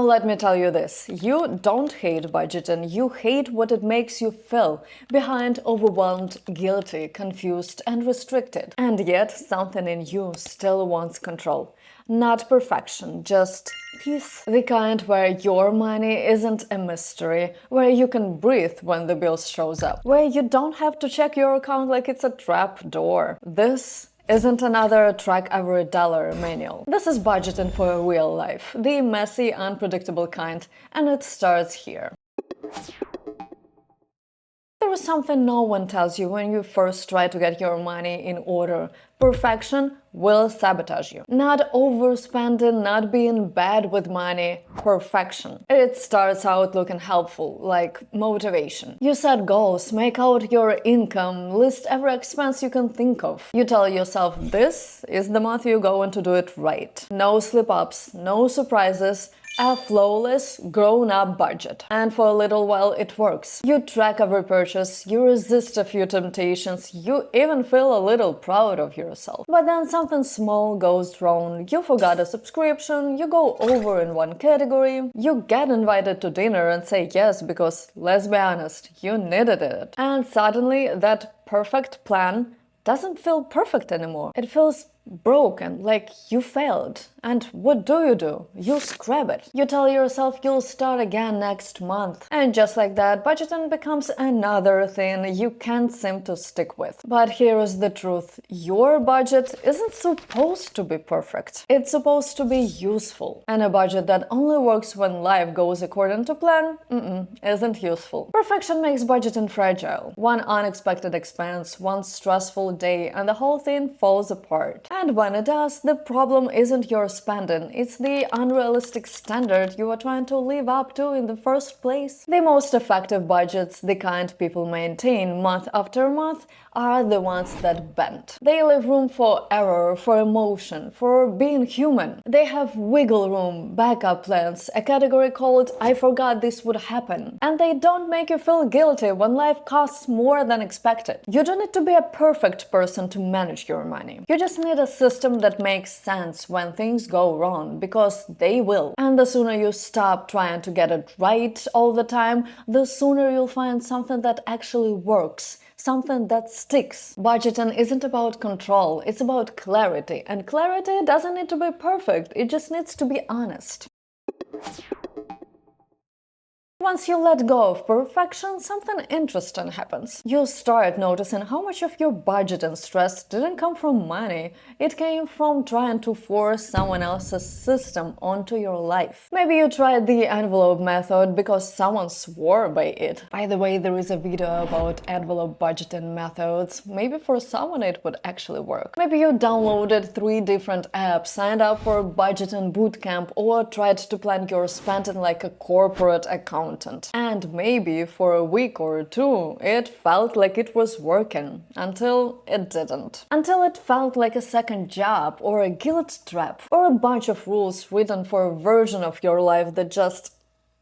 let me tell you this. You don't hate budgeting, you hate what it makes you feel behind, overwhelmed, guilty, confused, and restricted. And yet, something in you still wants control. Not perfection, just peace. The kind where your money isn't a mystery, where you can breathe when the bill shows up, where you don't have to check your account like it's a trap door. This isn't another track every dollar manual. This is budgeting for real life, the messy, unpredictable kind, and it starts here. There is something no one tells you when you first try to get your money in order. Perfection will sabotage you. Not overspending, not being bad with money. Perfection. It starts out looking helpful, like motivation. You set goals, make out your income, list every expense you can think of. You tell yourself this is the month you're going to do it right. No slip-ups, no surprises, a flawless, grown-up budget. And for a little while it works. You track every purchase, you resist a few temptations, you even feel a little proud of yourself. But then something small goes wrong, you forgot a subscription, you go over in one category, you get invited to dinner and say yes because, let's be honest, you needed it. And suddenly that perfect plan doesn't feel perfect anymore. It feels broken, like you failed. And what do? You scrap it. You tell yourself you'll start again next month. And just like that, budgeting becomes another thing you can't seem to stick with. But here is the truth. Your budget isn't supposed to be perfect. It's supposed to be useful. And a budget that only works when life goes according to plan, isn't useful. Perfection makes budgeting fragile. One unexpected expense, one stressful day, and the whole thing falls apart. And when it does, the problem isn't your spending, it's the unrealistic standard you are trying to live up to in the first place. The most effective budgets, the kind people maintain month after month, are the ones that bend. They leave room for error, for emotion, for being human. They have wiggle room, backup plans, a category called I forgot this would happen. And they don't make you feel guilty when life costs more than expected. You don't need to be a perfect person to manage your money. You just need a system that makes sense when things go wrong, because they will. And the sooner you stop trying to get it right all the time, the sooner you'll find something that actually works. Something that sticks. Budgeting isn't about control, it's about clarity. And clarity doesn't need to be perfect, it just needs to be honest. Once you let go of perfection, something interesting happens. You start noticing how much of your budget and stress didn't come from money. It came from trying to force someone else's system onto your life. Maybe you tried the envelope method because someone swore by it. By the way, there is a video about envelope budgeting methods. Maybe for someone it would actually work. Maybe you downloaded 3 different apps, signed up for a budgeting bootcamp, or tried to plan your spending like a corporate accountant. And maybe for a week or 2 it felt like it was working, until it didn't. Until it felt like a second job, or a guilt trap, or a bunch of rules written for a version of your life that just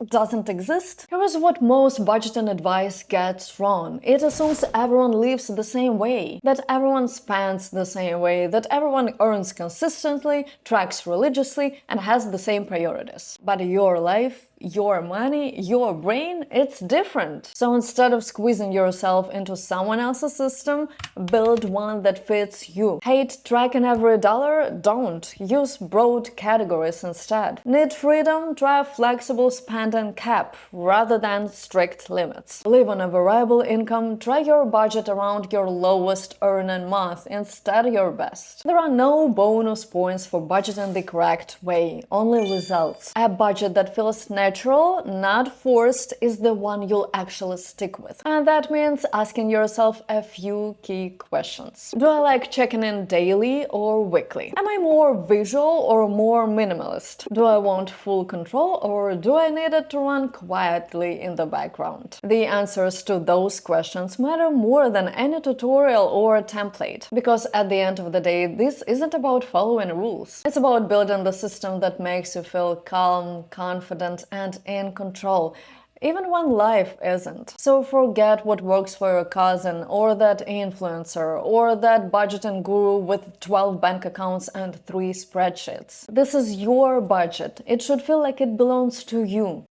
doesn't exist. Here is what most budgeting advice gets wrong. It assumes everyone lives the same way, that everyone spends the same way, that everyone earns consistently, tracks religiously, and has the same priorities. But your life, your money, your brain, it's different. So instead of squeezing yourself into someone else's system, build one that fits you. Hate tracking every dollar? Don't. Use broad categories instead. Need freedom? Try a flexible spending cap rather than strict limits. Live on a variable income? Try your budget around your lowest earning month instead your best. There are no bonus points for budgeting the correct way, only results. A budget that feels natural, not forced, is the one you'll actually stick with. And that means asking yourself a few key questions. Do I like checking in daily or weekly? Am I more visual or more minimalist? Do I want full control, or do I need it to run quietly in the background? The answers to those questions matter more than any tutorial or template, because at the end of the day, this isn't about following rules. It's about building the system that makes you feel calm, confident, and in control. even when life isn't. So forget what works for your cousin, or that influencer, or that budgeting guru with 12 bank accounts and 3 spreadsheets. This is your budget. It should feel like it belongs to you.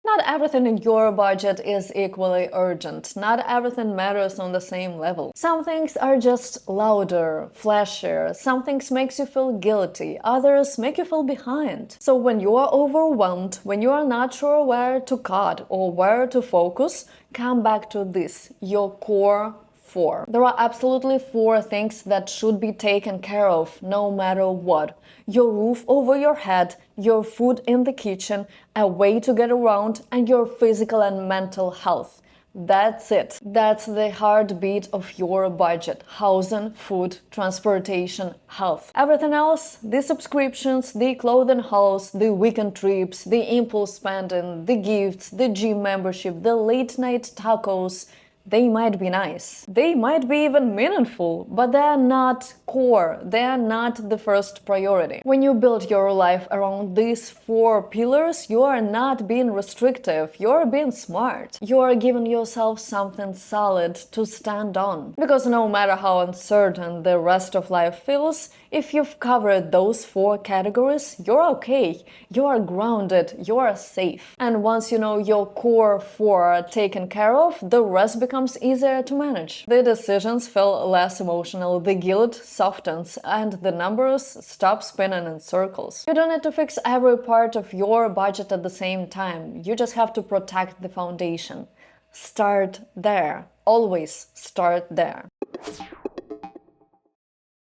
Not everything in your budget is equally urgent. Not everything matters on the same level. Some things are just louder, flashier. Some things makes you feel guilty. Others make you feel behind. So when you are overwhelmed, when you are not sure where to cut or where to focus, come back to this, your core 4. There are absolutely 4 things that should be taken care of no matter what. Your roof over your head, your food in the kitchen, a way to get around, and your physical and mental health. That's it. That's the heartbeat of your budget. Housing, food, transportation, health. Everything else, the subscriptions, the clothing hauls, the weekend trips, the impulse spending, the gifts, the gym membership, the late night tacos, they might be nice. They might be even meaningful, but they are not core. They are not the first priority. When you build your life around these 4 pillars, you are not being restrictive. You are being smart. You are giving yourself something solid to stand on. Because no matter how uncertain the rest of life feels, if you've covered those 4 categories, you're okay. You are grounded. You are safe. And once you know your core 4 are taken care of, the rest becomes easier to manage. The decisions feel less emotional, the guilt softens, and the numbers stop spinning in circles. You don't need to fix every part of your budget at the same time. You just have to protect the foundation. Start there. Always start there.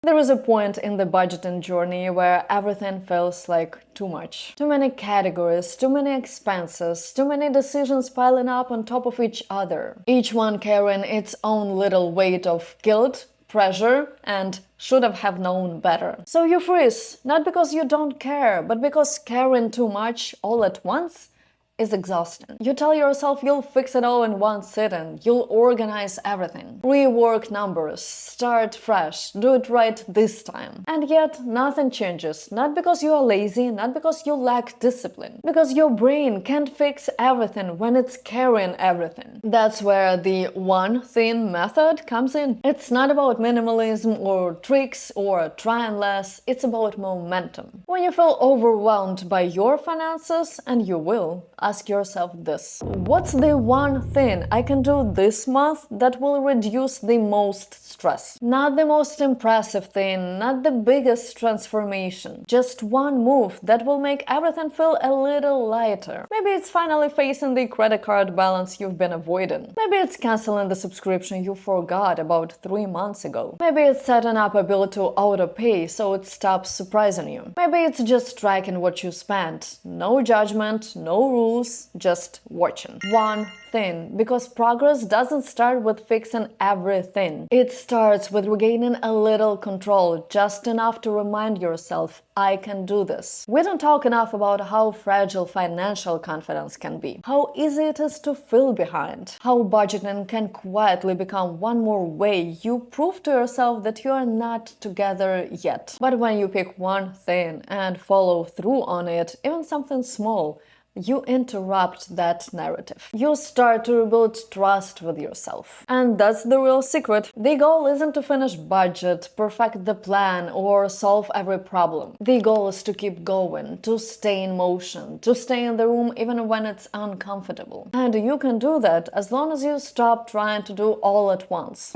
There is a point in the budgeting journey where everything feels like too much. Too many categories, too many expenses, too many decisions piling up on top of each other. Each one carrying its own little weight of guilt, pressure, and should have known better. So you freeze, not because you don't care, but because caring too much all at once is exhausting. You tell yourself you'll fix it all in one sitting, you'll organize everything, rework numbers, start fresh, do it right this time. And yet nothing changes, not because you are lazy, not because you lack discipline, because your brain can't fix everything when it's carrying everything. That's where the one thing method comes in. It's not about minimalism or tricks or trying less, it's about momentum. When you feel overwhelmed by your finances, and you will, ask yourself this: what's the one thing I can do this month that will reduce the most stress? Not the most impressive thing, not the biggest transformation. Just one move that will make everything feel a little lighter. Maybe it's finally facing the credit card balance you've been avoiding. Maybe it's canceling the subscription you forgot about 3 months ago. Maybe it's setting up a bill to auto-pay so it stops surprising you. Maybe it's just tracking what you spent. No judgment, no rules, just watching. One thing, because progress doesn't start with fixing everything. It starts with regaining a little control, just enough to remind yourself, I can do this. We don't talk enough about how fragile financial confidence can be, how easy it is to feel behind, how budgeting can quietly become one more way you prove to yourself that you are not together yet. But when you pick one thing and follow through on it, even something small, you interrupt that narrative. You start to rebuild trust with yourself. And that's the real secret. The goal isn't to finish budget, perfect the plan, or solve every problem. The goal is to keep going, to stay in motion, to stay in the room even when it's uncomfortable. And you can do that as long as you stop trying to do all at once.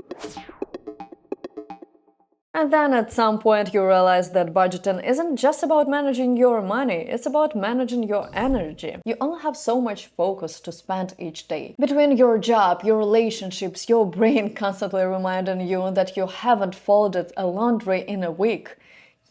And then at some point you realize that budgeting isn't just about managing your money, it's about managing your energy. You only have so much focus to spend each day. Between your job, your relationships, your brain constantly reminding you that you haven't folded a laundry in a week,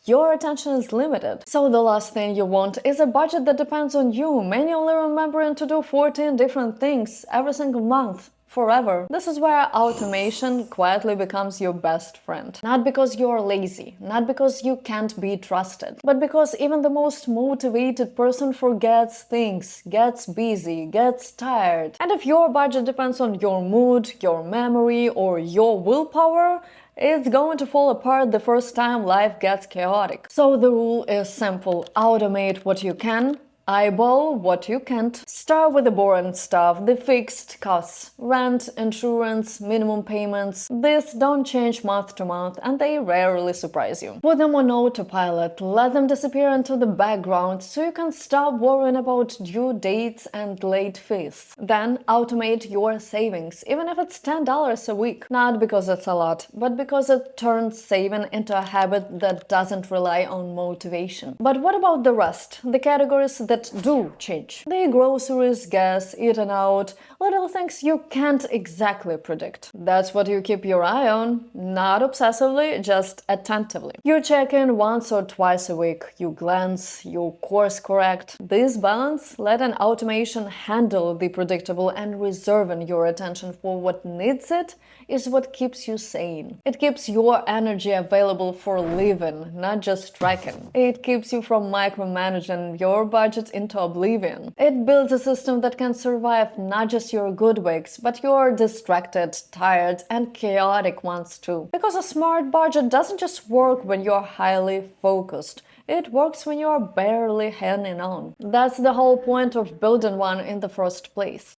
your attention is limited. So the last thing you want is a budget that depends on you, manually remembering to do 14 different things every single month. Forever. This is where automation quietly becomes your best friend. Not because you're lazy, not because you can't be trusted, but because even the most motivated person forgets things, gets busy, gets tired. And if your budget depends on your mood, your memory, or your willpower, it's going to fall apart the first time life gets chaotic. So the rule is simple: automate what you can, Eyeball what you can't. Start with the boring stuff, the fixed costs. Rent, insurance, minimum payments. These don't change month to month and they rarely surprise you. Put them on autopilot, let them disappear into the background so you can stop worrying about due dates and late fees. Then automate your savings, even if it's $10 a week. Not because it's a lot, but because it turns saving into a habit that doesn't rely on motivation. But what about the rest? The categories that do change. The groceries, gas, eating out, little things you can't exactly predict. That's what you keep your eye on, not obsessively, just attentively. You check in once or twice a week, you glance, you course correct. This balance, let an automation handle the predictable and reserving your attention for what needs it, is what keeps you sane. It keeps your energy available for living, not just tracking. It keeps you from micromanaging your budget into oblivion. It builds a system that can survive not just your good weeks, but your distracted, tired, and chaotic ones too. Because a smart budget doesn't just work when you're highly focused. It works when you're barely hanging on. That's the whole point of building one in the first place.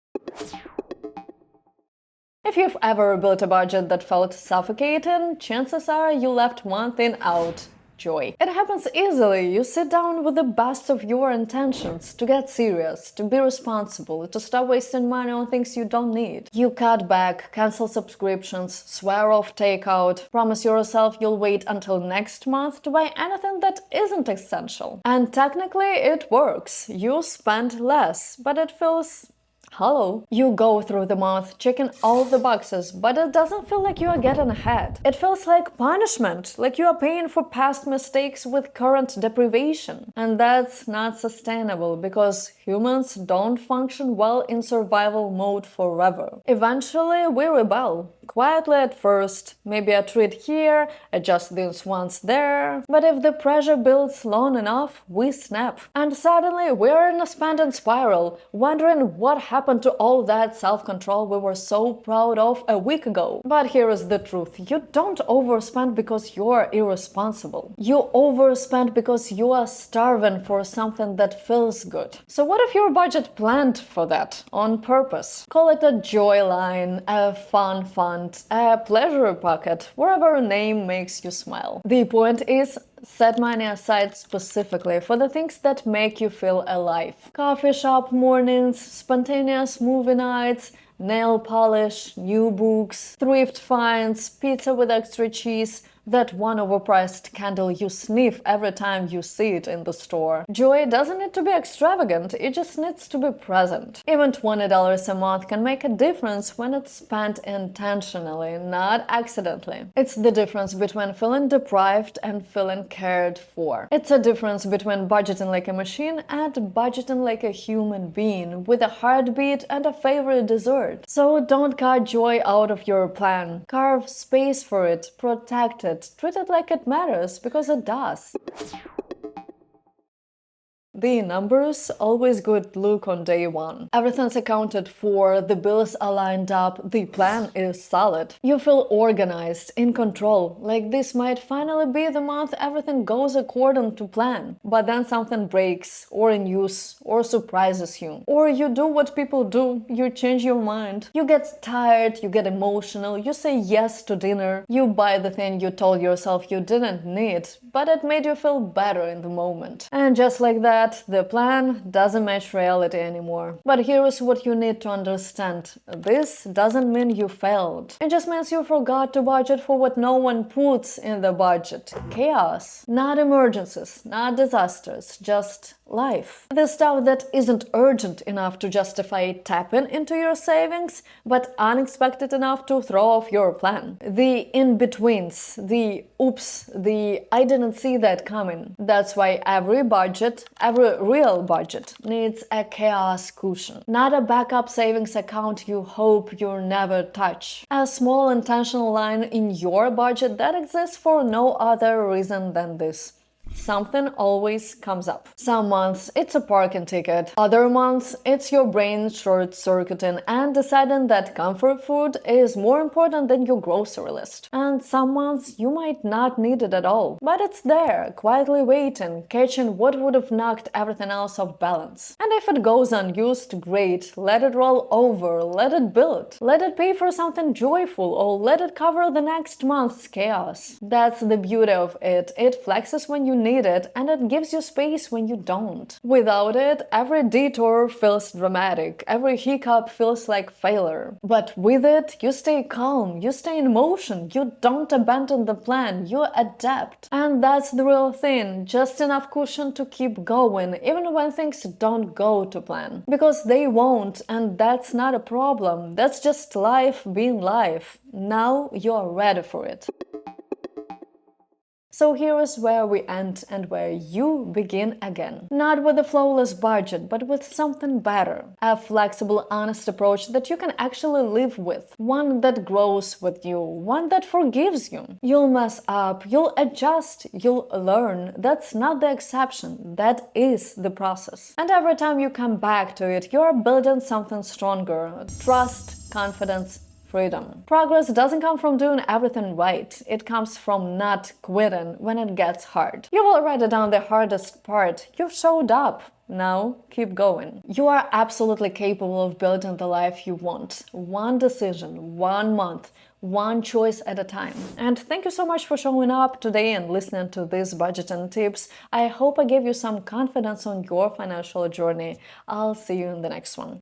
If you've ever built a budget that felt suffocating, chances are you left one thing out: joy. It happens easily. You sit down with the best of your intentions to get serious, to be responsible, to stop wasting money on things you don't need. You cut back, cancel subscriptions, swear off takeout, promise yourself you'll wait until next month to buy anything that isn't essential. And technically it works. You spend less, but it feels hollow. You go through the month checking all the boxes, but it doesn't feel like you are getting ahead. It feels like punishment, like you are paying for past mistakes with current deprivation. And that's not sustainable because humans don't function well in survival mode forever. Eventually, we rebel. Quietly at first, maybe a treat here, adjust these ones there. But if the pressure builds long enough, we snap. And suddenly, we're in a spending spiral, wondering what happened to all that self-control we were so proud of a week ago. But here is the truth. You don't overspend because you're irresponsible. You overspend because you are starving for something that feels good. So what if your budget planned for that on purpose? Call it a joy line, a fun fund, a pleasure pocket, whatever name makes you smile. The point is, set money aside specifically for the things that make you feel alive. Coffee shop mornings, spontaneous movie nights, nail polish, new books, thrift finds, pizza with extra cheese, that one overpriced candle you sniff every time you see it in the store. Joy doesn't need to be extravagant, it just needs to be present. Even $20 a month can make a difference when it's spent intentionally, not accidentally. It's the difference between feeling deprived and feeling cared for. It's a difference between budgeting like a machine and budgeting like a human being, with a heartbeat and a favorite dessert. So don't cut joy out of your plan. Carve space for it, protect it, treat it like it matters, because it does. The numbers, always good look on day one. Everything's accounted for, the bills are lined up, the plan is solid. You feel organized, in control, like this might finally be the month everything goes according to plan. But then something breaks, or a news, or surprises you. Or you do what people do, you change your mind. You get tired, you get emotional, you say yes to dinner, you buy the thing you told yourself you didn't need, but it made you feel better in the moment. And just like that, the plan doesn't match reality anymore. But here is what you need to understand. This doesn't mean you failed. It just means you forgot to budget for what no one puts in the budget. Chaos. Not emergencies, not disasters, just life. The stuff that isn't urgent enough to justify tapping into your savings, but unexpected enough to throw off your plan. The in-betweens, the oops, the I didn't see that coming. That's why every budget, every real budget, needs a chaos cushion. Not a backup savings account you hope you never touch. A small intentional line in your budget that exists for no other reason than this: something always comes up. Some months it's a parking ticket, other months it's your brain short-circuiting and deciding that comfort food is more important than your grocery list. And some months you might not need it at all, but it's there, quietly waiting, catching what would have knocked everything else off balance. And if it goes unused, great, let it roll over, let it build, let it pay for something joyful, or let it cover the next month's chaos. That's the beauty of it. It flexes when you need it, and it gives you space when you don't. Without it, every detour feels dramatic, every hiccup feels like failure. But with it, you stay calm, you stay in motion, you don't abandon the plan, you adapt. And that's the real thing, just enough cushion to keep going, even when things don't go to plan. Because they won't, and that's not a problem, that's just life being life. Now you're ready for it. So here is where we end and where you begin again. Not with a flawless budget, but with something better. A flexible, honest approach that you can actually live with. One that grows with you, one that forgives you. You'll mess up, you'll adjust, you'll learn. That's not the exception, that is the process. And every time you come back to it, you're building something stronger. Trust, confidence, freedom. Progress doesn't come from doing everything right, it comes from not quitting when it gets hard. You've already done the hardest part, you've showed up. Now, keep going. You are absolutely capable of building the life you want. One decision, 1 month, one choice at a time. And thank you so much for showing up today and listening to these budgeting tips. I hope I gave you some confidence on your financial journey. I'll see you in the next one.